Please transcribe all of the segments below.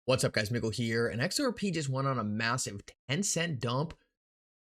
What's up, guys? Mickle here, and XRP just went on a massive 10-cent dump.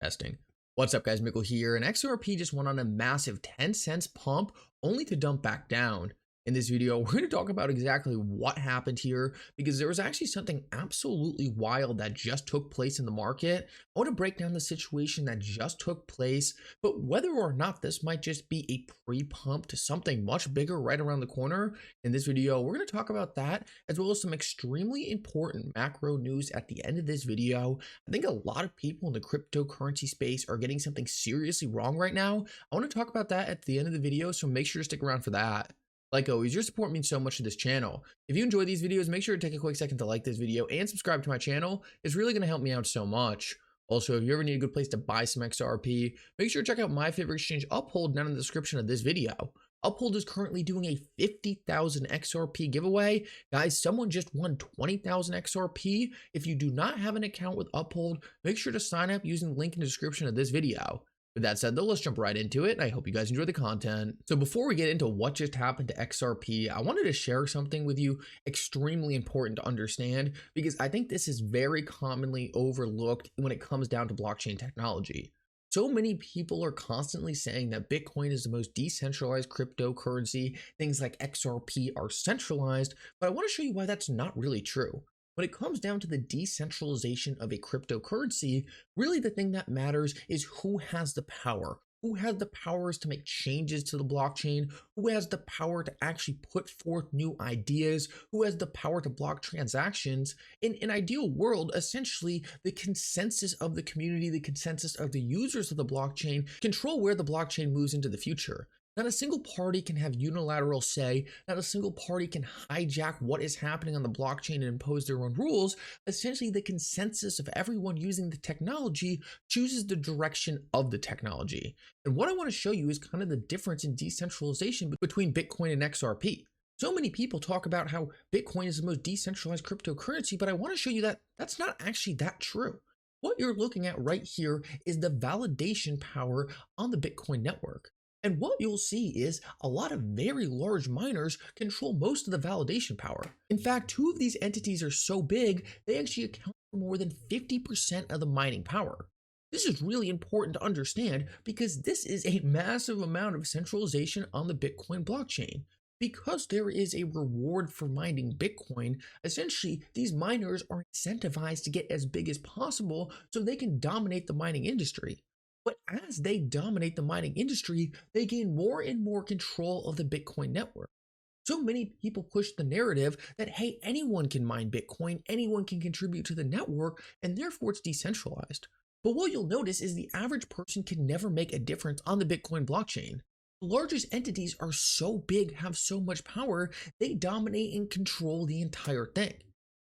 Testing. What's up, guys? Mickle here, and XRP just went on a massive 10 cents pump only to dump back down. In this video, we're going to talk about exactly what happened here because there was actually something absolutely wild that just took place in the market. I want to break down the situation that just took place, but whether or not this might just be a pre-pump to something much bigger right around the corner. In this video, we're going to talk about that as well as some extremely important macro news at the end of this video. I think a lot of people in the cryptocurrency space are getting something seriously wrong right now. I want to talk about that at the end of the video, so make sure to stick around for that. Like always, your support means so much to this channel. If you enjoy these videos, make sure to take a quick second to like this video and subscribe to my channel. It's really going to help me out so much. Also, if you ever need a good place to buy some XRP, make sure to check out my favorite exchange, Uphold, down in the description of this video. Uphold is currently doing a 50,000 XRP giveaway. Guys, someone just won 20,000 XRP. If you do not have an account with Uphold, make sure to sign up using the link in the description of this video. With that said, though, let's jump right into it, and I hope you guys enjoy the content. So before we get into what just happened to XRP, I wanted to share something with you extremely important to understand because I think this is very commonly overlooked when it comes down to blockchain technology. So many people are constantly saying that Bitcoin is the most decentralized cryptocurrency, things like XRP are centralized, but I want to show you why that's not really true. When it comes down to the decentralization of a cryptocurrency, really the thing that matters is who has the power. Who has the powers to make changes to the blockchain? Who has the power to actually put forth new ideas? Who has the power to block transactions? In an ideal world, essentially, the consensus of the community, the consensus of the users of the blockchain control where the blockchain moves into the future. Not a single party can have unilateral say. Not a single party can hijack what is happening on the blockchain and impose their own rules. Essentially, the consensus of everyone using the technology chooses the direction of the technology. And what I want to show you is kind of the difference in decentralization between Bitcoin and XRP. So many people talk about how Bitcoin is the most decentralized cryptocurrency, but I want to show you that that's not actually that true. What you're looking at right here is the validation power on the Bitcoin network. And what you'll see is a lot of very large miners control most of the validation power. In fact, two of these entities are so big, they actually account for more than 50% of the mining power. This is really important to understand because this is a massive amount of centralization on the Bitcoin blockchain. Because there is a reward for mining Bitcoin, essentially these miners are incentivized to get as big as possible so they can dominate the mining industry. But as they dominate the mining industry, they gain more and more control of the Bitcoin network. So many people push the narrative that, hey, anyone can mine Bitcoin, anyone can contribute to the network, and therefore it's decentralized. But what you'll notice is the average person can never make a difference on the Bitcoin blockchain. The largest entities are so big, have so much power, they dominate and control the entire thing.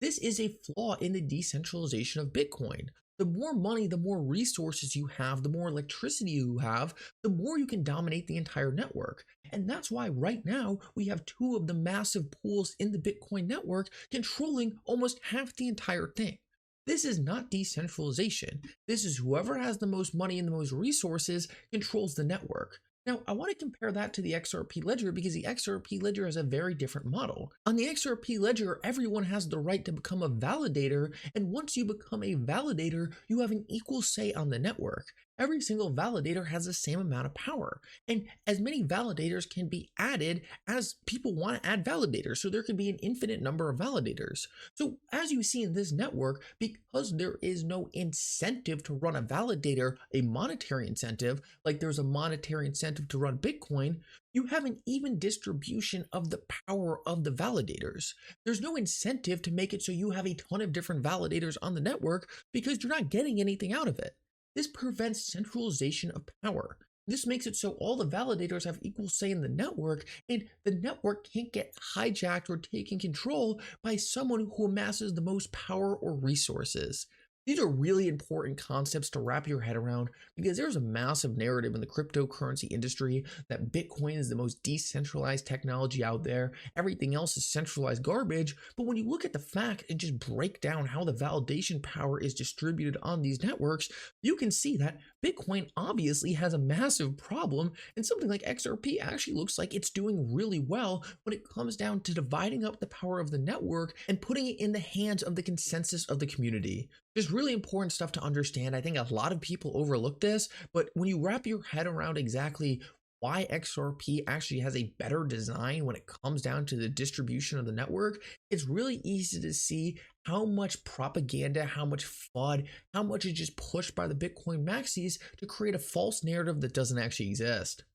This is a flaw in the decentralization of Bitcoin. The more money, the more resources you have, the more electricity you have, the more you can dominate the entire network. And that's why right now we have two of the massive pools in the Bitcoin network controlling almost half the entire thing. This is not decentralization. This is whoever has the most money and the most resources controls the network. Now, I want to compare that to the XRP ledger because the XRP ledger has a very different model. On the XRP ledger, everyone has the right to become a validator, and once you become a validator, you have an equal say on the network. Every single validator has the same amount of power, and as many validators can be added as people want to add validators, so there can be an infinite number of validators. So as you see in this network, because there is no incentive to run a validator, a monetary incentive, like there's a monetary incentive to run Bitcoin, you have an even distribution of the power of the validators. There's no incentive to make it so you have a ton of different validators on the network because you're not getting anything out of it. This prevents centralization of power. This makes it so all the validators have equal say in the network, and the network can't get hijacked or taken control by someone who amasses the most power or resources. These are really important concepts to wrap your head around because there's a massive narrative in the cryptocurrency industry that Bitcoin is the most decentralized technology out there. Everything else is centralized garbage. But when you look at the fact and just break down how the validation power is distributed on these networks, you can see that Bitcoin obviously has a massive problem, and something like XRP actually looks like it's doing really well when it comes down to dividing up the power of the network and putting it in the hands of the consensus of the community. Just really important stuff to understand. I think a lot of people overlook this, but when you wrap your head around exactly why XRP actually has a better design when it comes down to the distribution of the network, it's really easy to see how much propaganda, how much FUD, how much is just pushed by the Bitcoin maxis to create a false narrative that doesn't actually exist.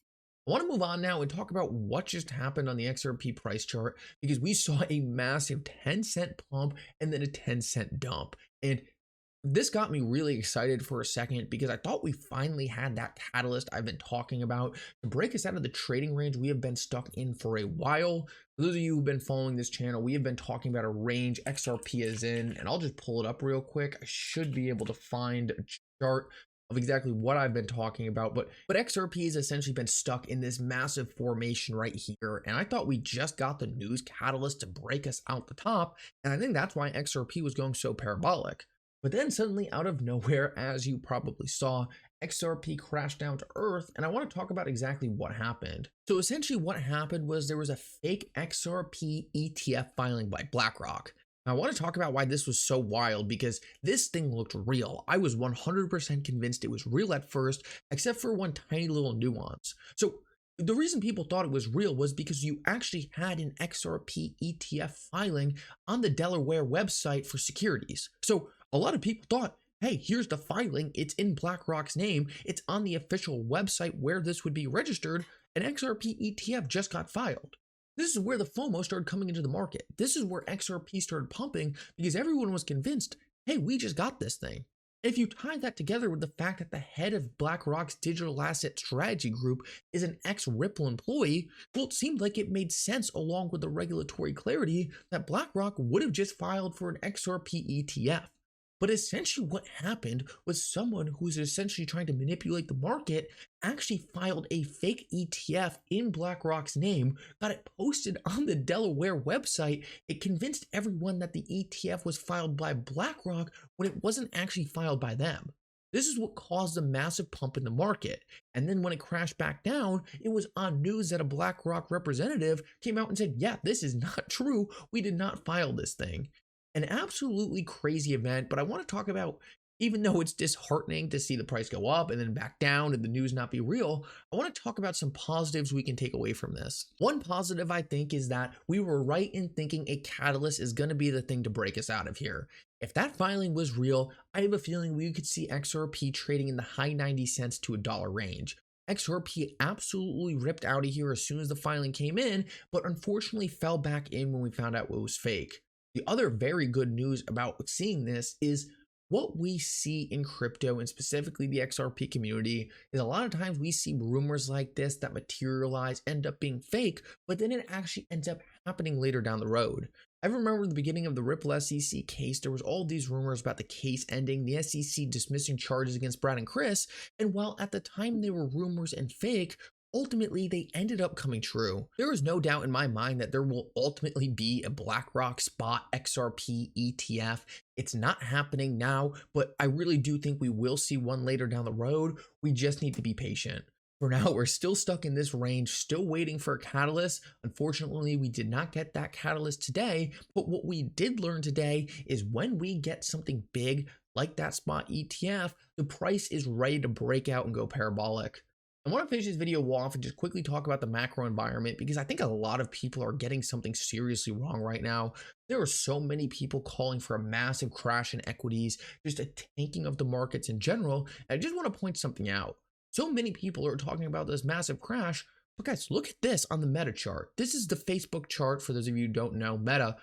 I want to move on now and talk about what just happened on the XRP price chart because we saw a massive 10-cent pump and then a 10-cent dump. And this got me really excited for a second because I thought we finally had that catalyst I've been talking about to break us out of the trading range we have been stuck in for a while. For those of you who've been following this channel, we have been talking about a range XRP is in, and I'll just pull it up real quick. I should be able to find a chart of exactly what I've been talking about, but XRP has essentially been stuck in this massive formation right here, and I thought we just got the news catalyst to break us out the top, and I think that's why XRP was going so parabolic. But then suddenly out of nowhere, as you probably saw, XRP crashed down to earth, and I want to talk about exactly what happened. So essentially what happened was there was a fake XRP ETF filing by BlackRock. Now, I want to talk about why this was so wild because this thing looked real. I was 100% convinced it was real at first, except for one tiny little nuance. So the reason people thought it was real was because you actually had an XRP ETF filing on the Delaware website for securities. So a lot of people thought, hey, here's the filing. It's in BlackRock's name. It's on the official website where this would be registered. An XRP ETF just got filed. This is where the FOMO started coming into the market. This is where XRP started pumping because everyone was convinced, hey, we just got this thing. If you tie that together with the fact that the head of BlackRock's digital asset strategy group is an ex-Ripple employee, well, it seemed like it made sense along with the regulatory clarity that BlackRock would have just filed for an XRP ETF. But essentially what happened was someone who was essentially trying to manipulate the market actually filed a fake ETF in BlackRock's name, got it posted on the Delaware website. It convinced everyone that the ETF was filed by BlackRock when it wasn't actually filed by them. This is what caused a massive pump in the market. And then when it crashed back down, it was on news that a BlackRock representative came out and said, yeah, this is not true. We did not file this thing. An absolutely crazy event, but I want to talk about, even though it's disheartening to see the price go up and then back down and the news not be real, I want to talk about some positives we can take away from this. One positive, I think, is that we were right in thinking a catalyst is going to be the thing to break us out of here. If that filing was real, I have a feeling we could see XRP trading in the high 90 cents to $1 range. XRP absolutely ripped out of here as soon as the filing came in, but unfortunately fell back in when we found out it was fake. The other very good news about seeing this is what we see in crypto, and specifically the XRP community, is a lot of times we see rumors like this that materialize, end up being fake, but then it actually ends up happening later down the road. I remember the beginning of the Ripple SEC case, there was all these rumors about the case ending, the SEC dismissing charges against Brad and Chris, and while at the time they were rumors and fake, ultimately they ended up coming true. There is no doubt in my mind that there will ultimately be a BlackRock spot XRP ETF. It's not happening now, but I really do think we will see one later down the road. We just need to be patient. For now, we're still stuck in this range, still waiting for a catalyst. Unfortunately, we did not get that catalyst today, but what we did learn today is when we get something big like that spot ETF, the price is ready to break out and go parabolic. I want to finish this video off and just quickly talk about the macro environment because I think a lot of people are getting something seriously wrong right now. There are so many people calling for a massive crash in equities, just a tanking of the markets in general. And I just want to point something out. So many people are talking about this massive crash, but guys, look at this on the Meta chart. This is the Facebook chart for those of you who don't know Meta.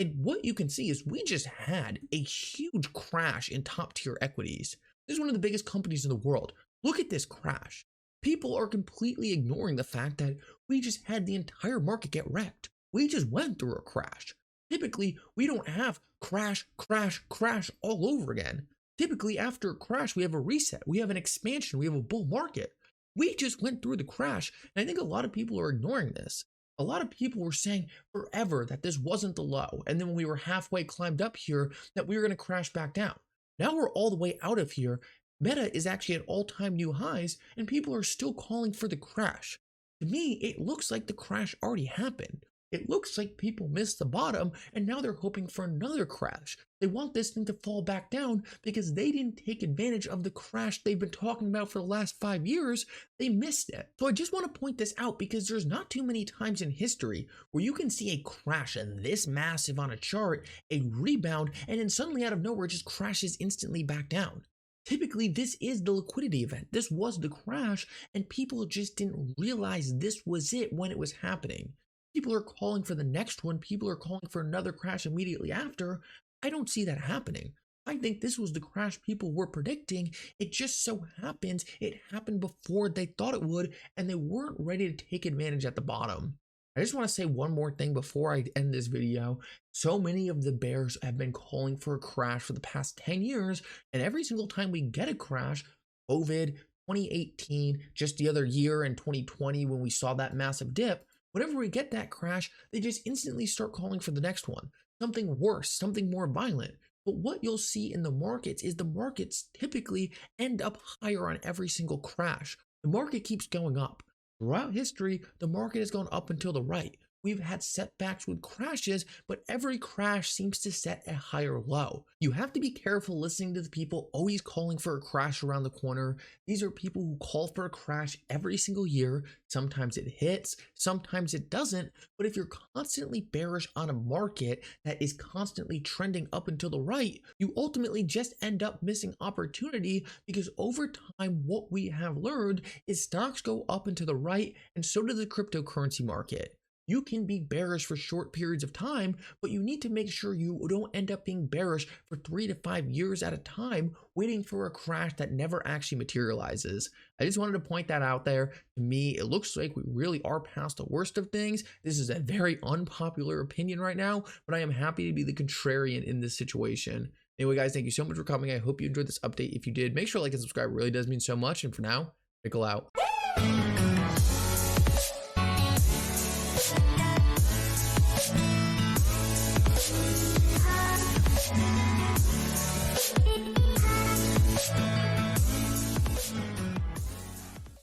And what you can see is we just had a huge crash in top tier equities. This is one of the biggest companies in the world. Look at this crash. People are completely ignoring the fact that we just had the entire market get wrecked. We just went through a crash. Typically, we don't have crash, crash, crash all over again. Typically, after a crash, we have a reset, we have an expansion, we have a bull market. We just went through the crash, and I think a lot of people are ignoring this. A lot of people were saying forever that this wasn't the low, and then when we were halfway climbed up here, that we were going to crash back down. Now we're all the way out of here. Meta is actually at all-time new highs, and people are still calling for the crash. To me, it looks like the crash already happened. It looks like people missed the bottom, and now they're hoping for another crash. They want this thing to fall back down because they didn't take advantage of the crash they've been talking about for the last 5 years. They missed it. So I just want to point this out because there's not too many times in history where you can see a crash this massive on a chart, a rebound, and then suddenly out of nowhere it just crashes instantly back down. Typically, this is the liquidity event. This was the crash, and people just didn't realize this was it when it was happening. People are calling for the next one. People are calling for another crash immediately after. I don't see that happening. I think this was the crash people were predicting. It just so happens it happened before they thought it would, and they weren't ready to take advantage at the bottom. I just want to say one more thing before I end this video. So many of the bears have been calling for a crash for the past 10 years, and every single time we get a crash, COVID, 2018, just the other year in 2020 when we saw that massive dip, whenever we get that crash, they just instantly start calling for the next one. Something worse, something more violent. But what you'll see in the markets is the markets typically end up higher on every single crash. The market keeps going up. Throughout history, the market has gone up until the right. We've had setbacks with crashes, but every crash seems to set a higher low. You have to be careful listening to the people always calling for a crash around the corner. These are people who call for a crash every single year. Sometimes it hits, sometimes it doesn't. But if you're constantly bearish on a market that is constantly trending up and to the right, you ultimately just end up missing opportunity because over time, what we have learned is stocks go up and to the right, and so does the cryptocurrency market. You can be bearish for short periods of time, but you need to make sure you don't end up being bearish for 3 to 5 years at a time, waiting for a crash that never actually materializes. I just wanted to point that out there. To me, it looks like we really are past the worst of things. This is a very unpopular opinion right now, but I am happy to be the contrarian in this situation. Anyway, guys, thank you so much for coming. I hope you enjoyed this update. If you did, make sure to like and subscribe. It really does mean so much. And for now, Mickle out.